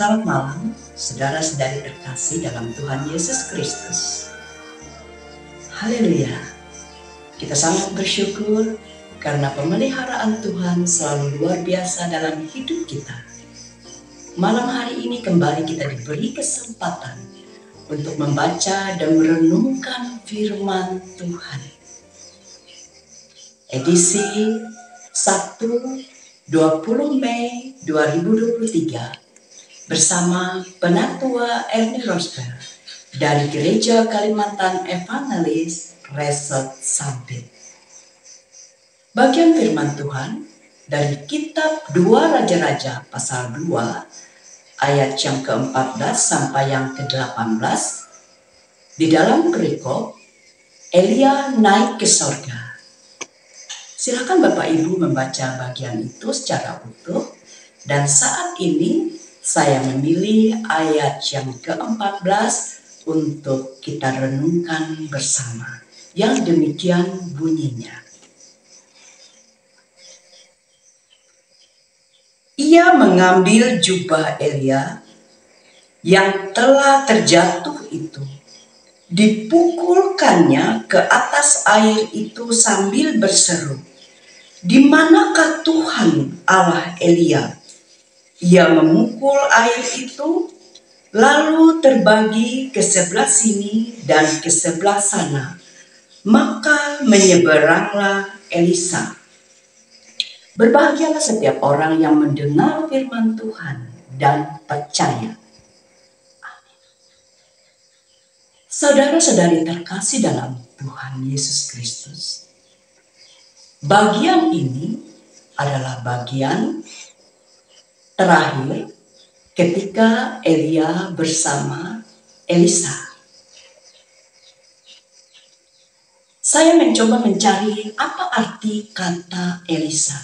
Selamat malam, saudara-saudari terkasih dalam Tuhan Yesus Kristus. Haleluya. Kita sangat bersyukur karena pemeliharaan Tuhan selalu luar biasa dalam hidup kita. Malam hari ini kembali kita diberi kesempatan untuk membaca dan merenungkan firman Tuhan. Edisi Sabtu 20 Mei 2023 bersama Penatua Ernie Rosberg dari Gereja Kalimantan Evangelis Resort Sampit. Bagian firman Tuhan dari kitab 2 Raja-Raja pasal 2 ayat yang ke-14 sampai yang ke-18. Di dalam perikop Elia naik ke sorga. Silakan Bapak Ibu membaca bagian itu secara utuh, dan saat ini saya memilih ayat yang ke-14 untuk kita renungkan bersama. Yang demikian bunyinya. Ia mengambil jubah Elia yang telah terjatuh itu, dipukulkannya ke atas air itu sambil berseru, "Di manakah Tuhan Allah Elia?" Ia memukul air itu, lalu terbagi ke sebelah sini dan ke sebelah sana. Maka menyeberanglah Elisa. Berbahagialah setiap orang yang mendengar firman Tuhan dan percaya. Amin. Saudara-saudari terkasih dalam Tuhan Yesus Kristus, bagian ini adalah bagian terakhir ketika Elia bersama Elisa. Saya mencoba mencari apa arti kata Elisa.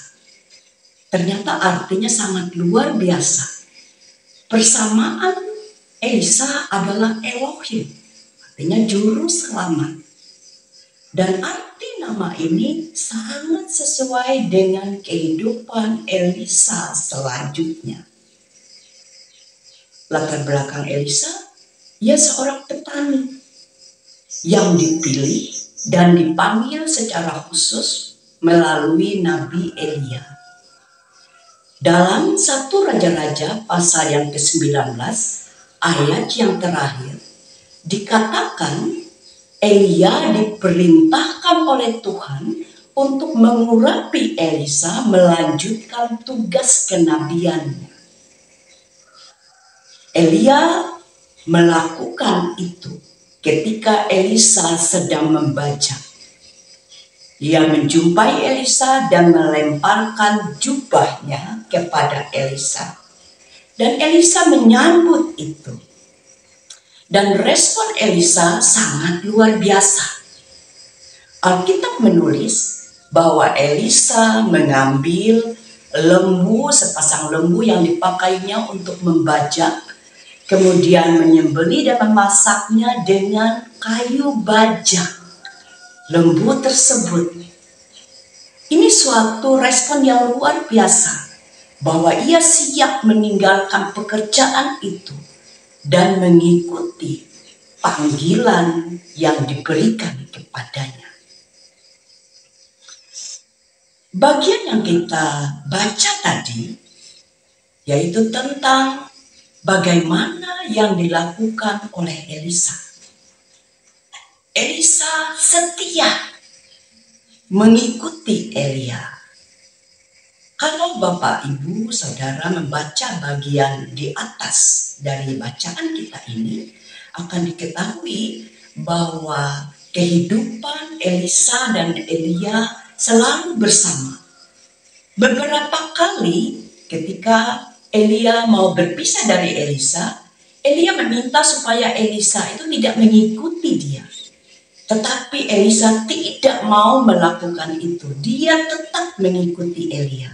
Ternyata artinya sangat luar biasa. Persamaan Elisa adalah Elohim, artinya juru selamat. Dan arti nama ini sangat sesuai dengan kehidupan Elisa selanjutnya. Latar belakang Elisa, ia seorang petani yang dipilih dan dipanggil secara khusus melalui Nabi Elia. Dalam 1 Raja-Raja pasal yang ke-19 ayat yang terakhir dikatakan Elia diperintahkan oleh Tuhan untuk mengurapi Elisa melanjutkan tugas kenabiannya. Elia melakukan itu ketika Elisa sedang membaca. Ia menjumpai Elisa dan melemparkan jubahnya kepada Elisa. Dan Elisa menyambut itu. Dan respon Elisa sangat luar biasa. Alkitab menulis bahwa Elisa mengambil lembu, sepasang lembu yang dipakainya untuk membajak, kemudian menyembelih dan memasaknya dengan kayu bajak lembu tersebut. Ini suatu respon yang luar biasa, bahwa ia siap meninggalkan pekerjaan itu dan mengikuti panggilan yang diberikan kepadanya. Bagian yang kita baca tadi yaitu tentang bagaimana yang dilakukan oleh Elisa. Elisa setia mengikuti Elia. Kalau Bapak Ibu Saudara membaca bagian di atas dari bacaan kita ini, akan diketahui bahwa kehidupan Elisa dan Elia selalu bersama. Beberapa kali ketika Elia mau berpisah dari Elisa, Elia meminta supaya Elisa itu tidak mengikuti dia. Tetapi Elisa tidak mau melakukan itu. Dia tetap mengikuti Elia.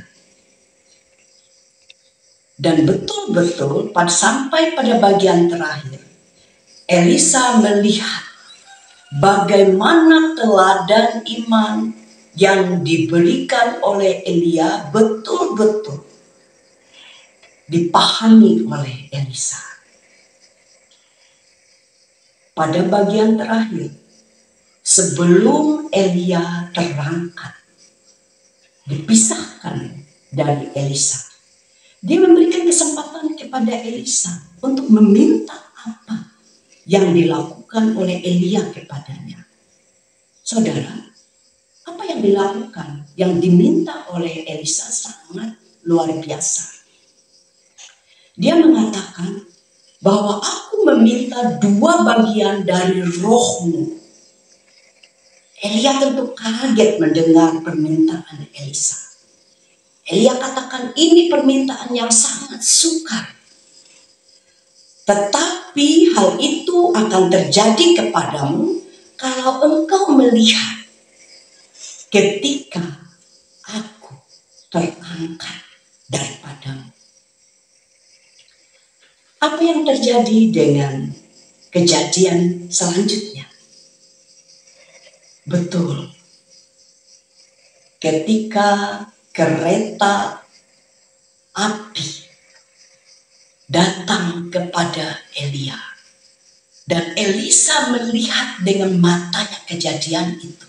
Dan betul-betul sampai pada bagian terakhir, Elisa melihat bagaimana teladan iman yang diberikan oleh Elia betul-betul dipahami oleh Elisa. Pada bagian terakhir, sebelum Elia terangkat, dipisahkan dari Elisa, dia memberikan kesempatan kepada Elisa untuk meminta apa yang dilakukan oleh Elia kepadanya. Saudara, apa yang dilakukan, yang diminta oleh Elisa sangat luar biasa. Dia mengatakan bahwa aku meminta 2 bagian dari rohmu. Elia tentu kaget mendengar permintaan Elisa. Elia katakan ini permintaan yang sangat sukar. Tetapi hal itu akan terjadi kepadamu kalau engkau melihat ketika aku terangkat daripadamu. Apa yang terjadi dengan kejadian selanjutnya? Betul, ketika kereta api datang kepada Elia dan Elisa melihat dengan matanya kejadian itu,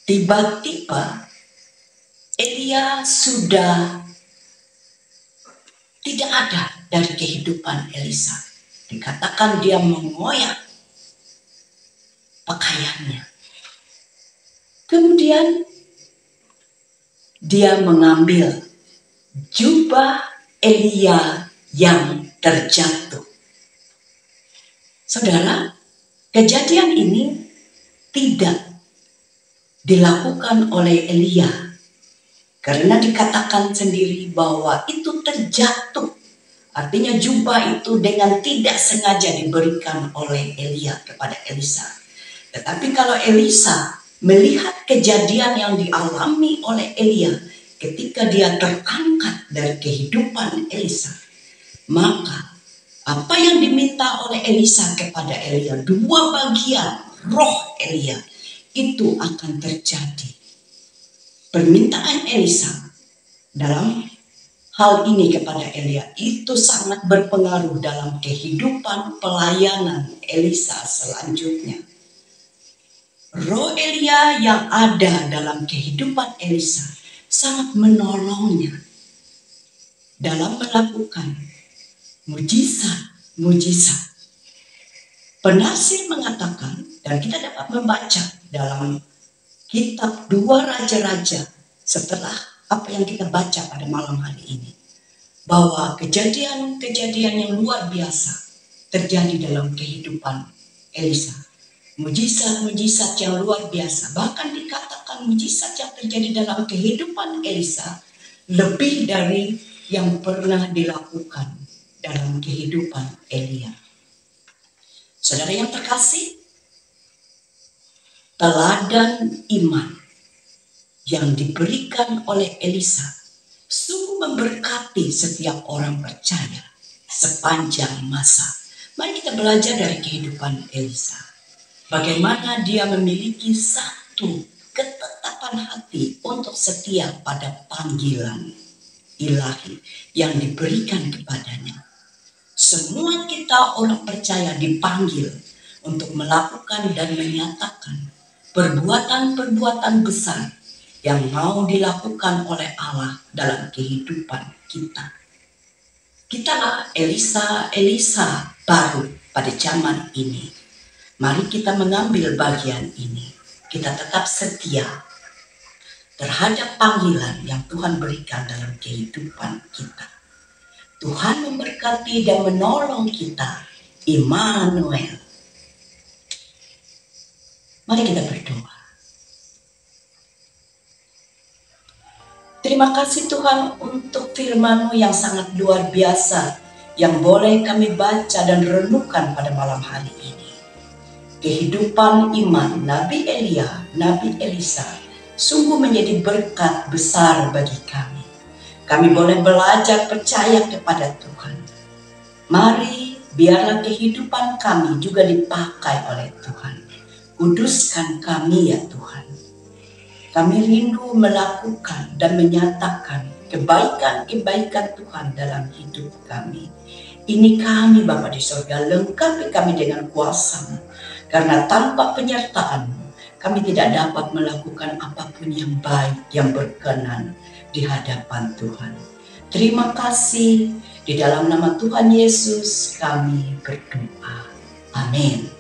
tiba-tiba Elia sudah tidak ada dari kehidupan Elisa. Dikatakan dia mengoyak pakaiannya. Kemudian dia mengambil jubah Elia yang terjatuh. Saudara, kejadian ini tidak dilakukan oleh Elia karena dikatakan sendiri bahwa itu terjatuh. Artinya jubah itu dengan tidak sengaja diberikan oleh Elia kepada Elisa. Tetapi kalau Elisa melihat kejadian yang dialami oleh Elia ketika dia terangkat dari kehidupan Elisa, maka apa yang diminta oleh Elisa kepada Elia, 2 bagian roh Elia, itu akan terjadi. Permintaan Elisa dalam hal ini kepada Elia itu sangat berpengaruh dalam kehidupan pelayanan Elisa selanjutnya. Roh Elia yang ada dalam kehidupan Elisa sangat menolongnya dalam melakukan mujizat-mujizat. Penafsir mengatakan, dan kita dapat membaca dalam kitab 2 Raja-Raja setelah apa yang kita baca pada malam hari ini, bahwa kejadian-kejadian yang luar biasa terjadi dalam kehidupan Elisa. Mujizat-mujizat yang luar biasa, bahkan dikatakan mujizat yang terjadi dalam kehidupan Elisa lebih dari yang pernah dilakukan dalam kehidupan Elia. Saudara yang terkasih, teladan iman yang diberikan oleh Elisa sungguh memberkati setiap orang percaya sepanjang masa. Mari kita belajar dari kehidupan Elisa. Bagaimana dia memiliki satu ketetapan hati untuk setia pada panggilan ilahi yang diberikan kepadanya. Semua kita orang percaya dipanggil untuk melakukan dan menyatakan perbuatan-perbuatan besar yang mau dilakukan oleh Allah dalam kehidupan kita. Kitalah Elisa baru pada zaman ini. Mari kita mengambil bagian ini. Kita tetap setia terhadap panggilan yang Tuhan berikan dalam kehidupan kita. Tuhan memberkati dan menolong kita. Immanuel. Mari kita berdoa. Terima kasih Tuhan untuk firman-Mu yang sangat luar biasa yang boleh kami baca dan renungkan pada malam hari ini. Kehidupan iman Nabi Elia, Nabi Elisa sungguh menjadi berkat besar bagi kami. Kami boleh belajar percaya kepada Tuhan. Mari biarlah kehidupan kami juga dipakai oleh Tuhan. Kuduskan kami ya Tuhan. Kami rindu melakukan dan menyatakan kebaikan-kebaikan Tuhan dalam hidup kami. Ini kami Bapa di surga, lengkapi kami dengan kuasa-Mu, karena tanpa penyertaan-Mu kami tidak dapat melakukan apapun yang baik, yang berkenan di hadapan Tuhan. Terima kasih, di dalam nama Tuhan Yesus kami berdoa. Amin.